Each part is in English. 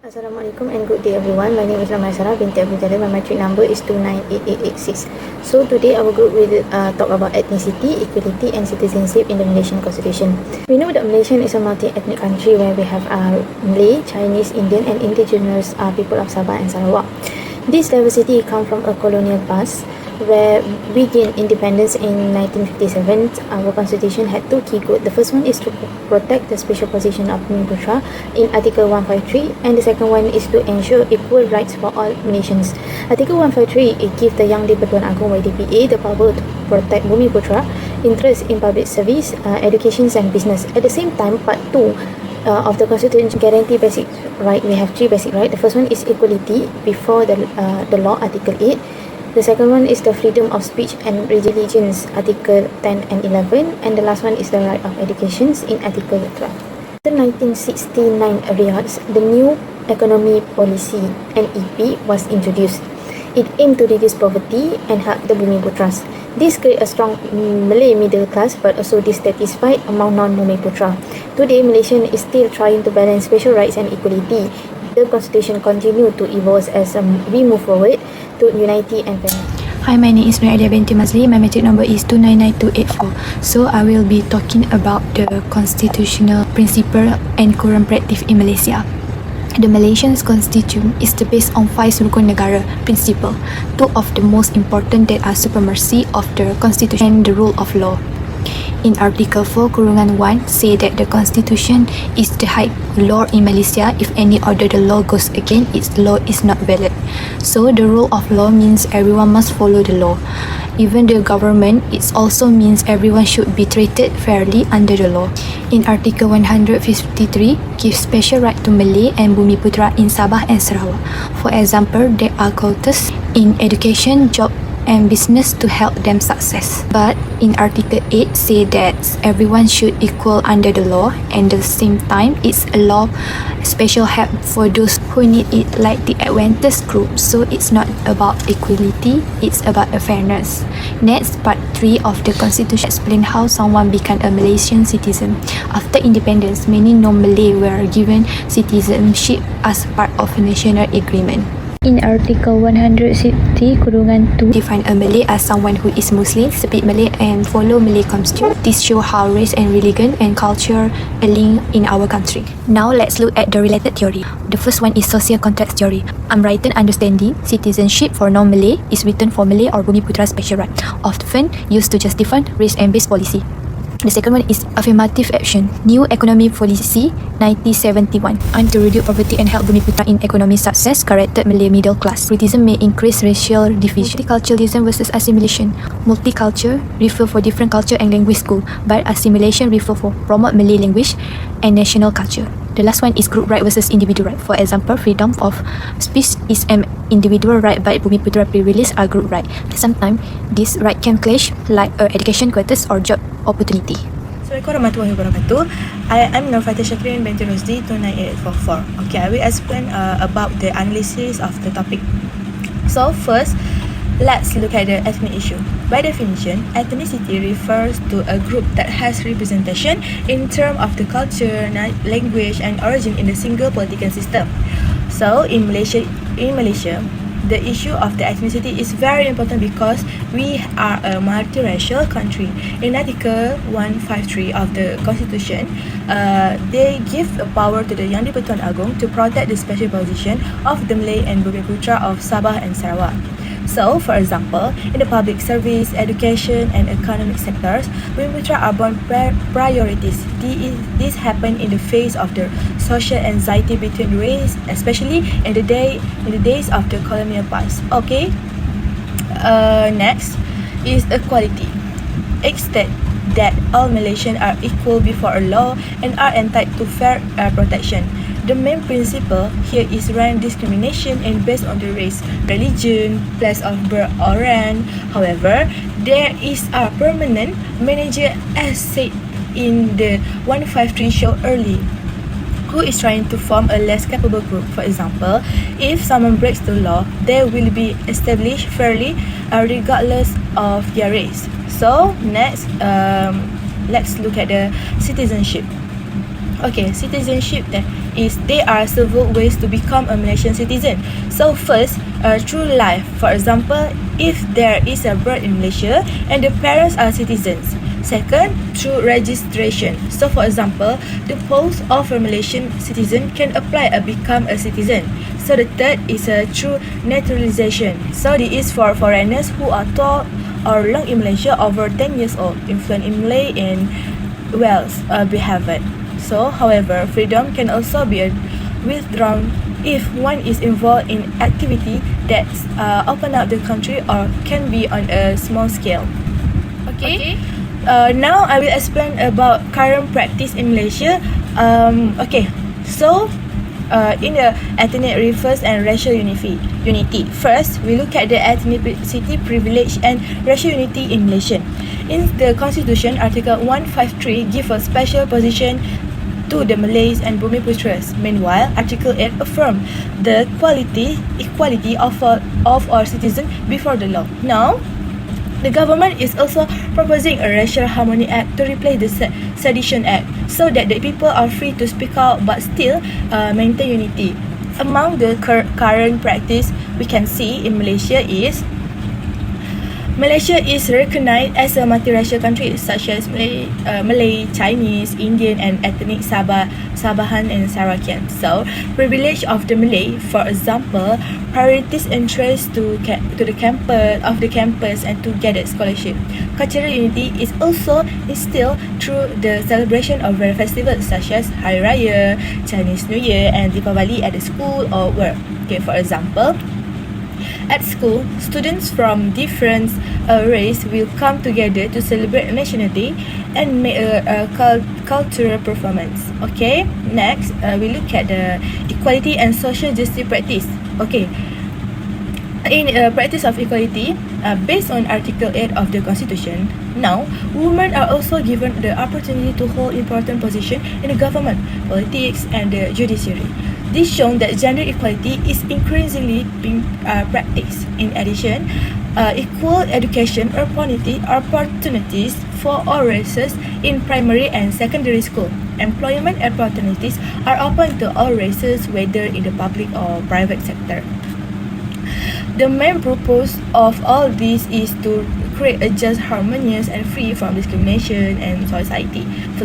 Assalamualaikum and good day everyone. My name is Mysarah, Binti ABDUL. My matric number is 298886. So today our group will talk about ethnicity, equality and citizenship in the Malaysian Constitution. We know that Malaysia is a multi-ethnic country where we have Malay, Chinese, Indian and indigenous people of Sabah and Sarawak. This diversity comes from a colonial past where we gained independence in 1957. Our constitution had two key goals. The first one is to protect the special position of Bumi Putra in Article 153, and the second one is to ensure equal rights for all Malaysians. Article 153 it gives the Yang di-Pertuan Agong YDPA the power to protect Bumi Putra interest in public service, education and business. At the same time, Part 2 of the Constitution guarantee basic right. We have three basic rights. The first one is equality before the law, Article 8. The second one is the freedom of speech and religions, Article 10 and 11. And the last one is the right of education in Article 12. The 1969 riots, the new economy policy, NEP, was introduced. It aimed to reduce poverty and help the Bumi Putras. This created a strong Malay middle class but also dissatisfied among non-Bumi Putra. Today, Malaysia is still trying to balance special rights and equality. The constitution continues to evolve as we move forward to unity and fairness. Hi, my name is Binti MAZLI. My matric number is 299284. So I will be talking about the constitutional principle and current practice in Malaysia. The Malaysian Constitution is based on 5 Rukun Negara principle. Two of the most important that are supremacy of the Constitution and the rule of law. In Article 4(1) say that the Constitution is the high law in Malaysia. If any other the law goes against its law is not valid. So the rule of law means everyone must follow the law. Even the government, it also means everyone should be treated fairly under the law. In Article 153, gives special right to Malay and Bumi Putra in Sabah and Sarawak. For example, there are quotas in education, job and business to help them success. But in Article 8 say that everyone should equal under the law, and at the same time it's a law special help for those who need it, like the advantaged group. So it's not about equality, it's about a fairness. Next, Part 3 of the Constitution explain how someone become a Malaysian citizen. After independence, many non-Malay were given citizenship as part of a national agreement. In Article 160(2) define a Malay as someone who is Muslim, speak Malay and follow Malay constitution. This show how race and religion and culture are linked in our country. Now let's look at the related theory. The first one is social contract theory. Unwritten understanding, citizenship for non-Malay is written for Malay or Bumi Putra special right, often used to justify race and base policy. The second one is affirmative action. New economy policy 1971 aimed to reduce poverty and help Bumi Putra in economic success, corrected Malay middle class. Criticism may increase racial division. Multiculturalism versus assimilation. Multicultural refer for different culture and language school, but assimilation refer for promote Malay language and national culture. The last one is group right versus individual right. For example, freedom of speech is an individual right, but Bumi Putra pre-release are group right. Sometimes this right can clash, like education quotas or job opportunity. Assalamualaikum warahmatullahi wabarakatuh. I am NURFATIHah SYAKIRIN binti ROSDZI 29844. Okay, I will explain about the analysis of the topic. So first, let's look at the ethnic issue. By definition, ethnicity refers to a group that has representation in terms of the culture, language and origin in a single political system. So in Malaysia, the issue of the ethnicity is very important because we are a multiracial country. In Article 153 of the Constitution, they give a power to the Yang di-Pertuan Agong to protect the special position of the Malay and Bumi Putra of Sabah and Sarawak. So, for example, in the public service, education and economic sectors, Bumi Putra are born priorities. This happened in the face of the social anxiety between race, especially in the days of the colonial past. Okay. Next is equality. It states that all Malaysians are equal before a law and are entitled to fair protection. The main principle here is rank discrimination and based on the race, religion, place of birth or rank. However, there is a permanent manager as said in the 153 show early, who is trying to form a less capable group. For example, if someone breaks the law, they will be established fairly regardless of their race. So next, let's look at the citizenship. Okay, citizenship is there are several ways to become a Malaysian citizen. So first, through life. For example, if there is a birth in Malaysia and the parents are citizens. Second, through registration. So for example, the post of a Malaysian citizen can apply and become a citizen. So the third is through naturalization. So this is for foreigners who are taught or long in Malaysia over 10 years old, influent in Malay and Welsh behavior. So, however, freedom can also be withdrawn if one is involved in activity that open up the country or can be on a small scale. Okay. Now I will explain about current practice in Malaysia. In the ethnic refers and racial unity. First, we look at the ethnicity, privilege and racial unity in Malaysia. In the Constitution, Article 153 gives a special position to the Malays and Bumiputras. Meanwhile, Article 8 affirms the equality of all citizens before the law. Now, the government is also proposing a Racial Harmony Act to replace the Sedition Act so that the people are free to speak out but still maintain unity. Among the current practice we can see in Malaysia is Malaysia is recognized as a multiracial country such as Malay, Chinese, Indian and ethnic Sabahan and Sarakian. So, privilege of the Malay, for example, priorities interest to the campus and to get a scholarship. Cultural unity is also instilled through the celebration of various festivals such as Hari Raya, Chinese New Year and Deepavali at the school or work. Okay, for example, at school, students from different race will come together to celebrate National Day and make a cultural performance. Okay, next we look at the equality and social justice practice. Okay, in practice of equality, based on Article 8 of the Constitution, now women are also given the opportunity to hold important positions in the government, politics and the judiciary. This shows that gender equality is increasingly being practiced. In addition, equal education opportunities for all races in primary and secondary school. Employment opportunities are open to all races, whether in the public or private sector. The main purpose of all this is to create a just, harmonious and free from discrimination and society. For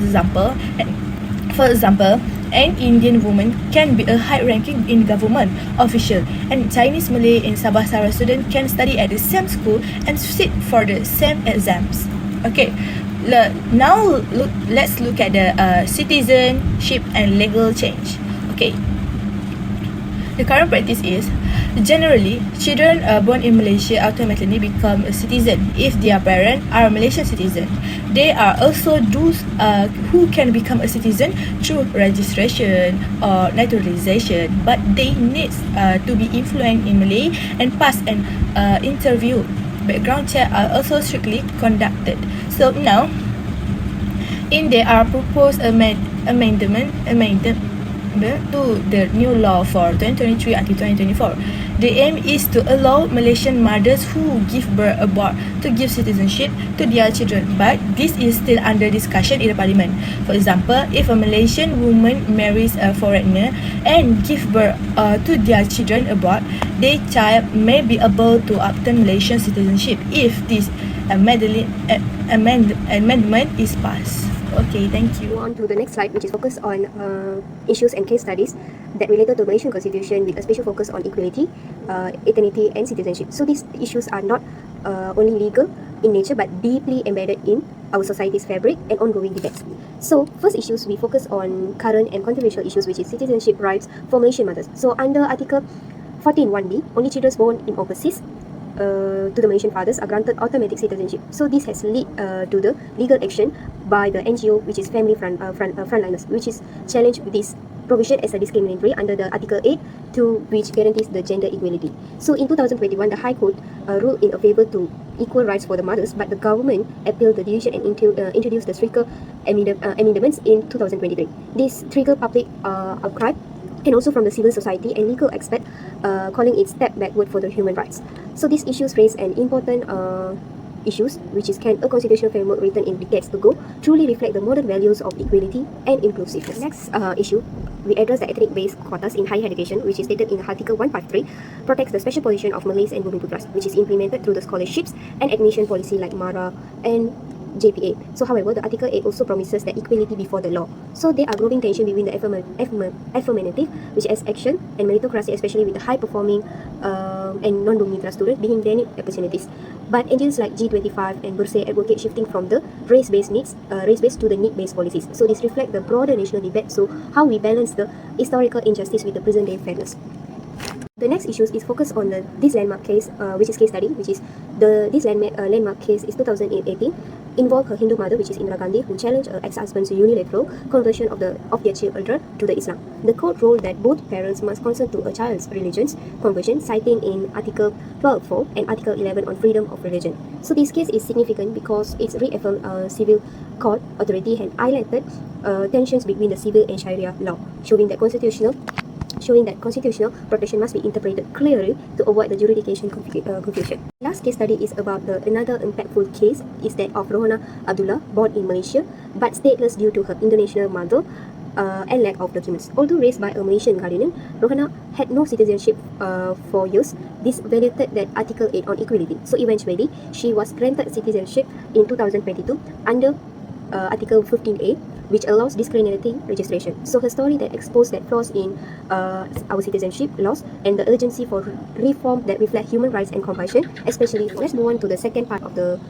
example, an Indian woman can be a high-ranking in government official, and Chinese, Malay, and Sabah Sarawak student can study at the same school and sit for the same exams. Okay, now let's look at the citizenship and legal change. Okay, the current practice is generally children born in Malaysia automatically become a citizen if their parents are Malaysian citizens. There are also those who can become a citizen through registration or naturalization, but they need to be fluent in Malay and pass an interview. Background check are also strictly conducted. So now, there are proposed amendment to the new law for 2023 until 2024. The aim is to allow Malaysian mothers who give birth abroad to give citizenship to their children, but this is still under discussion in the parliament. For example, if a Malaysian woman marries a foreigner and give birth to their children abroad, their child may be able to obtain Malaysian citizenship if this amendment is passed. Okay, thank you. Move on to the next slide, which is focused on issues and case studies that related to Malaysian Constitution with a special focus on equality, ethnicity and citizenship. So these issues are not only legal in nature but deeply embedded in our society's fabric and ongoing debates. So first issues, we focus on current and controversial issues, which is citizenship rights for Malaysian mothers. So under Article 14(1)(b), only children born in overseas to the Malaysian fathers are granted automatic citizenship. So this has led to the legal action by the NGO, which is Family Frontliners, which is challenged this provision as a discriminatory under the Article 8, which guarantees the gender equality. So in 2021, the High Court ruled in a favour to equal rights for the mothers, but the government appealed the decision and introduced the stricter amendments in 2023. This triggered public outcry and also from the civil society and legal experts calling it step backward for the human rights. So these issues raise an important issues, which is can a constitutional framework written in decades ago truly reflect the modern values of equality and inclusiveness. Next issue, we address the ethnic-based quotas in higher education, which is stated in Article 153, protects the special position of Malays and Bumiputras, which is implemented through the scholarships and admission policy like MARA and JPA. So however, the Article 8 also promises that equality before the law. So there are growing tension between the affirmative, which is action, and meritocracy, especially with the high-performing and non-Bumiputera students being denied opportunities. But NGOs like G25 and Bersih advocate shifting from the race-based to the need-based policies. So this reflects the broader national debate, so how we balance the historical injustice with the present-day fairness. The next issue is focused on this landmark case, which is case study, which is this landmark case is 2018, involved her Hindu mother, which is Indira Gandhi, who challenged her ex-husband's unilateral conversion of their children to the Islam. The court ruled that both parents must consent to a child's religion's conversion, citing in Article 12.4 and Article 11 on freedom of religion. So this case is significant because it's reaffirmed civil court authority and highlighted tensions between the civil and Sharia law, showing that constitutional protection must be interpreted clearly to avoid the jurisdiction confusion. Last case study is about another impactful case is that of Rohana Abdullah, born in Malaysia but stateless due to her Indonesian mother and lack of documents. Although raised by a Malaysian guardian, Rohana had no citizenship for years. This violated that Article 8 on equality. So eventually, she was granted citizenship in 2022 under Article 15A, which allows discriminating registration. So her story that exposed that flaws in our citizenship laws and the urgency for reform that reflect human rights and compassion, especially. Let's move on to the second part of the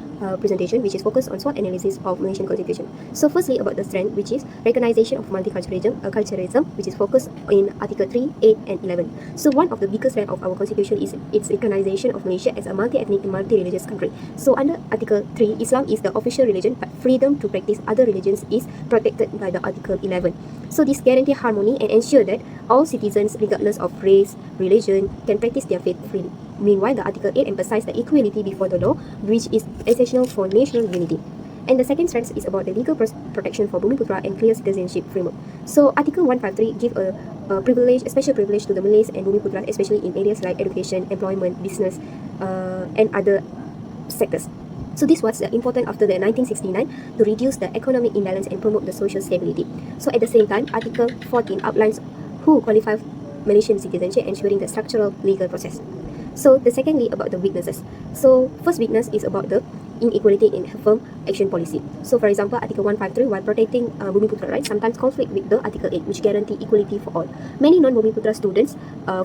presentation, which is focused on SWOT analysis of Malaysian constitution. So firstly, about the strength, which is recognition of multiculturalism, which is focused in Article 3, 8 and 11. So one of the biggest strengths of our constitution is its recognition of Malaysia as a multi-ethnic and multi-religious country. So under Article 3, Islam is the official religion, but freedom to practice other religions is protected by the Article 11. So this guarantee harmony and ensure that all citizens, regardless of race, religion, can practice their faith freely. Meanwhile, the Article 8 emphasizes the equality before the law, which is essential for national unity. And the second strength is about the legal protection for Bumiputera and clear citizenship framework. So Article 153 gives a special privilege to the Malays and Bumiputera, especially in areas like education, employment, business, and other sectors. So this was important after the 1969 to reduce the economic imbalance and promote the social stability. So at the same time, Article 14 outlines who qualify Malaysian citizenship, ensuring the structural legal process. So the secondly, about the weaknesses. So first weakness is about the inequality in firm action policy. So for example, Article 153, while protecting Bumiputera rights, sometimes conflict with the Article 8, which guarantee equality for all. Many non-Bumiputera students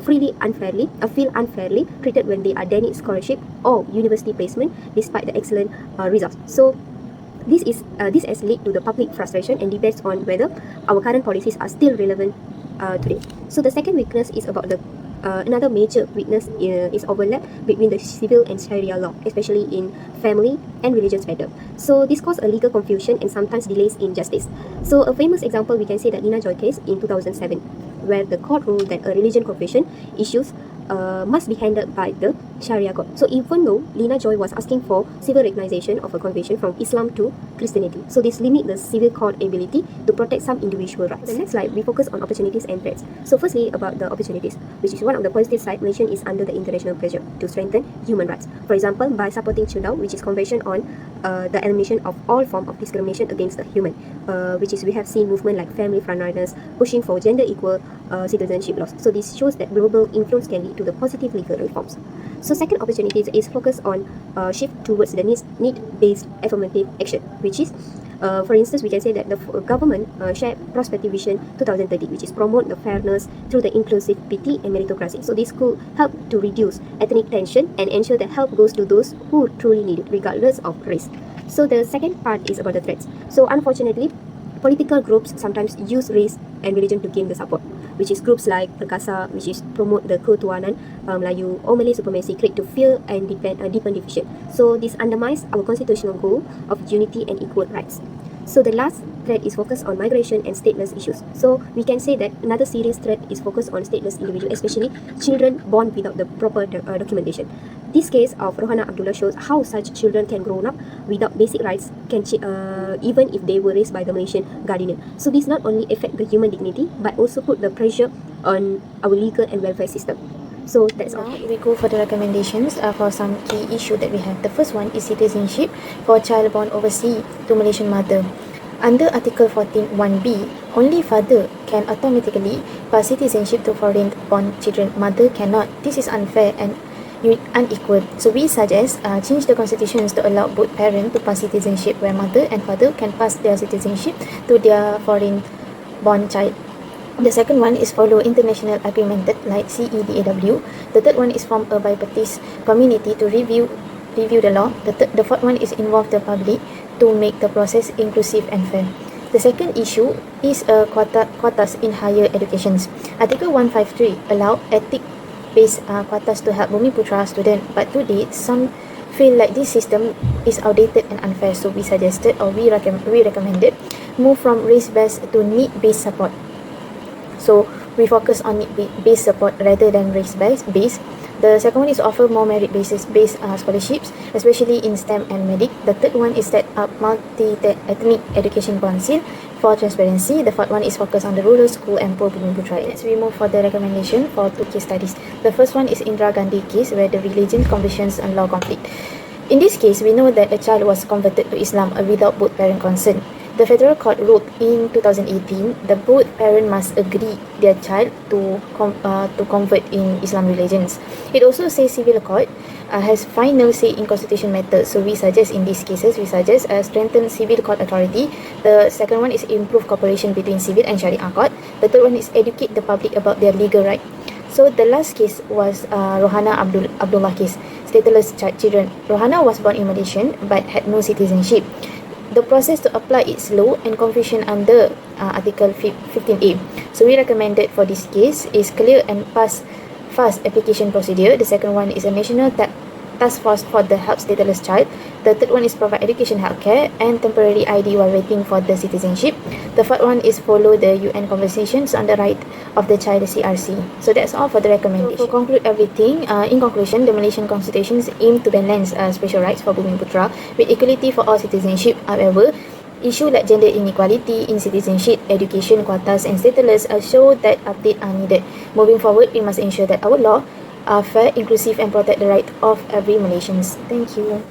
feel unfairly treated when they are denied scholarship or university placement despite the excellent results. So this has led to the public frustration and debates on whether our current policies are still relevant today. So the second weakness is about the another major weakness is overlap between the civil and Sharia law, especially in family and religious matter. So this caused a legal confusion and sometimes delays in justice. So a famous example, we can say that Lina Joy case in 2007, where the court ruled that a religion confession issues must be handled by the Sharia court. So even though Lina Joy was asking for civil recognition of a conversion from Islam to Christianity, so this limit the civil court ability to protect some individual rights. The next slide, we focus on opportunities and threats. So firstly, about the opportunities, which is one of the positive side, Malaysia is under the international pressure to strengthen human rights. For example, by supporting CIDAW, which is Convention on the Elimination of All Form of Discrimination Against the Human, which is we have seen movement like Family Frontliners pushing for gender equal citizenship laws. So this shows that global influence can lead to the positive legal reforms. So second opportunity is focused on shift towards the need-based affirmative action, which is for instance, we can say that the government shared Prospective Vision 2030, which is promote the fairness through the inclusivity and meritocracy. So this could help to reduce ethnic tension and ensure that help goes to those who truly need it, regardless of race. So the second part is about the threats. So unfortunately, political groups sometimes use race and religion to gain the support, which is groups like Perkasa, which is promote the ketuhanan Melayu or Malay supremacy, create to fear and deepen division. So this undermines our constitutional goal of unity and equal rights. So the last threat is focused on migration and stateless issues. So we can say that another serious threat is focused on stateless individuals, especially children born without the proper documentation. This case of Rohana Abdullah shows how such children can grow up without basic rights, even if they were raised by the Malaysian guardian. So this not only affect the human dignity, but also put the pressure on our legal and welfare system. So that's all. Now we go for the recommendations for some key issue that we have. The first one is citizenship for child born overseas to Malaysian mother. Under Article 14(1)(b), only father can automatically pass citizenship to foreign born children. Mother cannot. This is unfair and unequal. So we suggest change the constitutions to allow both parents to pass citizenship, where mother and father can pass their citizenship to their foreign born child. The second one is follow international agreement like CEDAW. The third one is form a bipartite committee to review the law. The fourth one is involve the public to make the process inclusive and fair. The second issue is quotas in higher educations. Article 153 allow ethic-based quotas to help Bumiputra student, but today some feel like this system is outdated and unfair. So we suggested, or we recommended, move from race-based to need-based support. So we focus on need-based support rather than race-based. The second one is offer more merit-based scholarships, especially in STEM and medic. The third one is set up multi-ethnic education council for transparency. The fourth one is focus on the rural school and poor Bumiputra. Let's move for the recommendation for 2 case studies. The first one is Indira Gandhi case, where the religion, convictions and law conflict. In this case, we know that a child was converted to Islam without both parent consent. The federal court ruled in 2018 that both parents must agree their child to convert in Islam religions. It also says civil court has final say in constitution matters. So we suggest in these cases, strengthen civil court authority. The second one is improve cooperation between civil and Sharia court. The third one is educate the public about their legal right. So the last case was Rohana Abdullah case, stateless children. Rohana was born in Malaysia but had no citizenship. The process to apply is slow and confusion under Article 15A. So we recommended for this case is clear and fast application procedure. The second one is a national task force for the help stateless child. The third one is provide education, healthcare and temporary ID while waiting for the citizenship. The fourth one is follow the UN conventions on the right of the child, CRC. So that's all for the recommendation. To conclude everything, in conclusion, the Malaysian constitutions aim to balance special rights for Bumiputra with equality for all citizenship. However, issues like gender inequality in citizenship, education, quotas and stateless show that updates are needed. Moving forward, we must ensure that our law are fair, inclusive and protect the right of every Malaysians. Thank you.